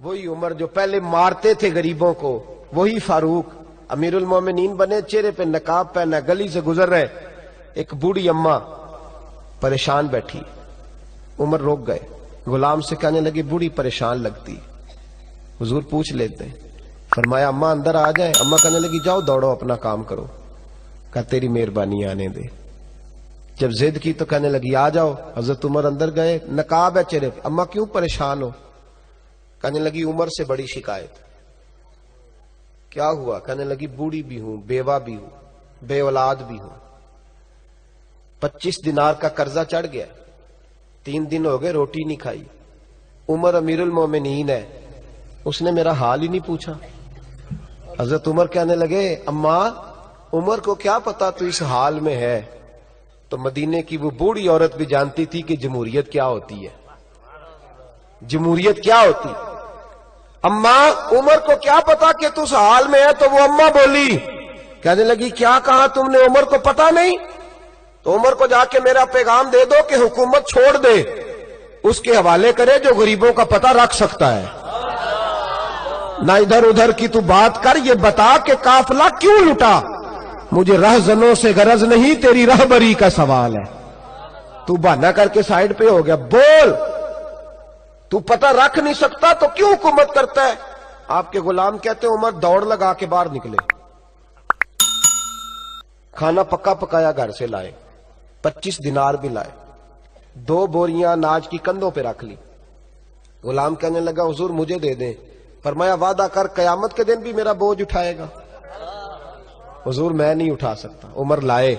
وہی عمر جو پہلے مارتے تھے غریبوں کو، وہی فاروق امیر المومنین بنے، چہرے پہ نقاب پہنا، گلی سے گزر رہے، ایک بوڑھی اماں پریشان بیٹھی، عمر روک گئے، غلام سے کہنے لگے بوڑھی پریشان لگتی، حضور پوچھ لیتے ہیں، فرمایا اماں اندر آ جائیں، اماں کہنے لگی جاؤ دوڑو اپنا کام کرو، کہا تیری مہربانی آنے دے، جب ضد کی تو کہنے لگی آ جاؤ، حضرت عمر اندر گئے، نقاب ہے چہرے پہ، اماں کیوں پریشان ہو؟ کہنے لگی عمر سے بڑی شکایت۔ کیا ہوا؟ کہنے لگی بوڑھی بھی ہوں، بیوہ بھی ہوں، بے اولاد بھی ہوں، 25 دینار کا قرضہ چڑھ گیا، 3 دن ہو گئے روٹی نہیں کھائی، عمر امیر المومنین ہے، اس نے میرا حال ہی نہیں پوچھا۔ حضرت عمر کہنے لگے اماں عمر کو کیا پتا تو اس حال میں ہے؟ تو مدینے کی وہ بوڑھی عورت بھی جانتی تھی کہ جمہوریت کیا ہوتی ہے، جمہوریت کیا ہوتی۔ اماں عمر کو کیا پتا کہ تو اس حال میں ہے؟ تو وہ اماں بولی، کہنے لگی کیا کہا تم نے؟ عمر کو پتا نہیں؟ تو عمر کو جا کے میرا پیغام دے دو کہ حکومت چھوڑ دے، اس کے حوالے کرے جو غریبوں کا پتہ رکھ سکتا ہے، نہ ادھر ادھر کی تو بات کر، یہ بتا کہ قافلہ کیوں لٹا؟ مجھے رہزنوں سے غرض نہیں، تیری رہبری کا سوال ہے۔ تو بہانہ کر کے سائیڈ پہ ہو گیا، بول، تو پتہ رکھ نہیں سکتا تو کیوں حکومت کرتا ہے؟ آپ کے غلام کہتے ہیں عمر دوڑ لگا کے باہر نکلے، کھانا پکا پکایا گھر سے لائے، 25 دینار بھی لائے، 2 بوریاں اناج کی کندھوں پہ رکھ لی۔ غلام کہنے لگا حضور مجھے دے دیں، فرمایا وعدہ کر قیامت کے دن بھی میرا بوجھ اٹھائے گا؟ حضور میں نہیں اٹھا سکتا۔ عمر لائے،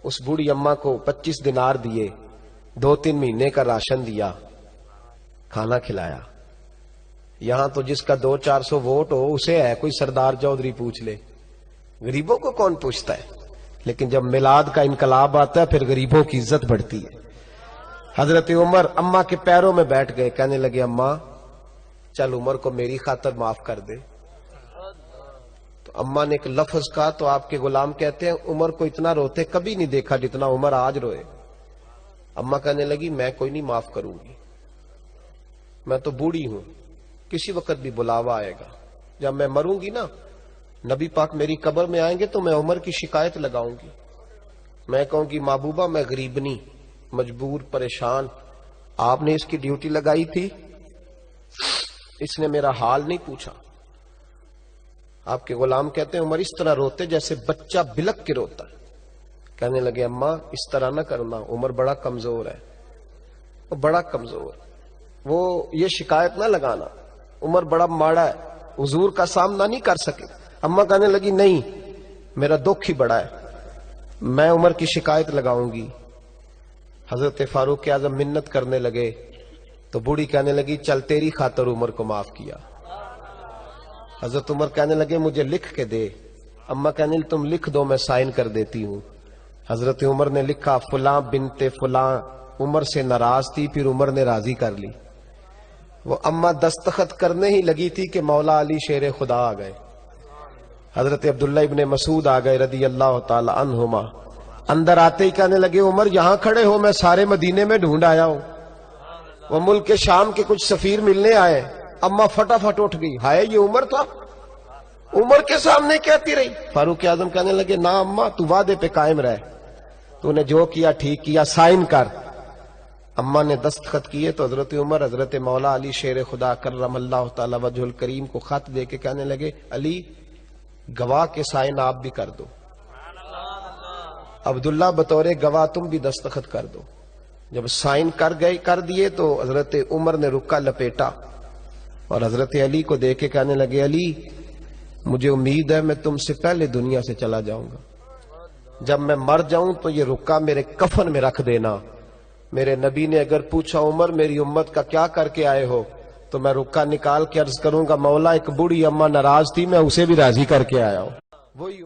اس بوڑھی اماں کو 25 دینار دیے، 2-3 مہینے کا راشن دیا، کھانا کھلایا۔ یہاں تو جس کا 200-400 ووٹ ہو اسے ہے کوئی سردار چودھری پوچھ لے، غریبوں کو کون پوچھتا ہے؟ لیکن جب میلاد کا انقلاب آتا ہے پھر غریبوں کی عزت بڑھتی ہے۔ حضرت عمر اماں کے پیروں میں بیٹھ گئے، کہنے لگے اماں چل عمر کو میری خاطر معاف کر دے۔ تو اماں نے ایک لفظ کہا تو آپ کے غلام کہتے ہیں عمر کو اتنا روتے کبھی نہیں دیکھا جتنا عمر آج روئے۔ اماں کہنے لگی میں کوئی نہیں معاف کروں گی، میں تو بوڑھی ہوں، کسی وقت بھی بلاوا آئے گا، جب میں مروں گی نا نبی پاک میری قبر میں آئیں گے تو میں عمر کی شکایت لگاؤں گی، میں کہوں گی محبوبہ میں غریبنی، مجبور، پریشان، آپ نے اس کی ڈیوٹی لگائی تھی، اس نے میرا حال نہیں پوچھا۔ آپ کے غلام کہتے ہیں عمر اس طرح روتے جیسے بچہ بلک کے روتا ہے۔ کہنے لگے اماں اس طرح نہ کرنا، عمر بڑا کمزور ہے، وہ بڑا کمزور، وہ یہ شکایت نہ لگانا، عمر بڑا ماڑا ہے، حضور کا سامنا نہیں کر سکے۔ اماں کہنے لگی نہیں میرا دکھ ہی بڑا ہے، میں عمر کی شکایت لگاؤں گی۔ حضرت فاروق اعظم منت کرنے لگے تو بوڑھی کہنے لگی چل تیری خاطر عمر کو معاف کیا۔ حضرت عمر کہنے لگے مجھے لکھ کے دے، اماں کہنے لگی تم لکھ دو میں سائن کر دیتی ہوں۔ حضرت عمر نے لکھا فلاں بنت فلاں عمر سے ناراض تھی، پھر عمر نے راضی کر لی۔ وہ اماں دستخط کرنے ہی لگی تھی کہ مولا علی شیر خدا آ گئے، حضرت عبداللہ ابن مسعود آ گئے رضی اللہ تعالی عنہما، اندر آتے ہی کہنے لگے عمر یہاں کھڑے ہو، میں سارے مدینے میں ڈھونڈ آیا ہوں، وہ ملک کے شام کے کچھ سفیر ملنے آئے۔ اماں فٹافٹ اٹھ گئی، ہائے یہ عمر تھا، عمر کے سامنے کہتی رہی۔ فاروق اعظم کہنے لگے نا اماں تو وعدے پہ قائم رہ، تو نے جو کیا ٹھیک کیا، سائن کر۔ اماں نے دستخط کیے تو حضرت عمر حضرت مولا علی شیر خدا کرم اللہ تعالی وجہ الکریم کو خط دے کے کہنے لگے علی گواہ کے سائن آپ بھی کر دو، عبداللہ بطور گواہ تم بھی دستخط کر دو۔ جب سائن کر دیے تو حضرت عمر نے رکا لپیٹا اور حضرت علی کو دے کے کہنے لگے علی مجھے امید ہے میں تم سے پہلے دنیا سے چلا جاؤں گا، جب میں مر جاؤں تو یہ رکا میرے کفن میں رکھ دینا۔ میرے نبی نے اگر پوچھا عمر میری امت کا کیا کر کے آئے ہو تو میں رکا نکال کے عرض کروں گا مولا ایک بوڑھی اماں ناراض تھی میں اسے بھی راضی کر کے آیا ہوں۔ وہی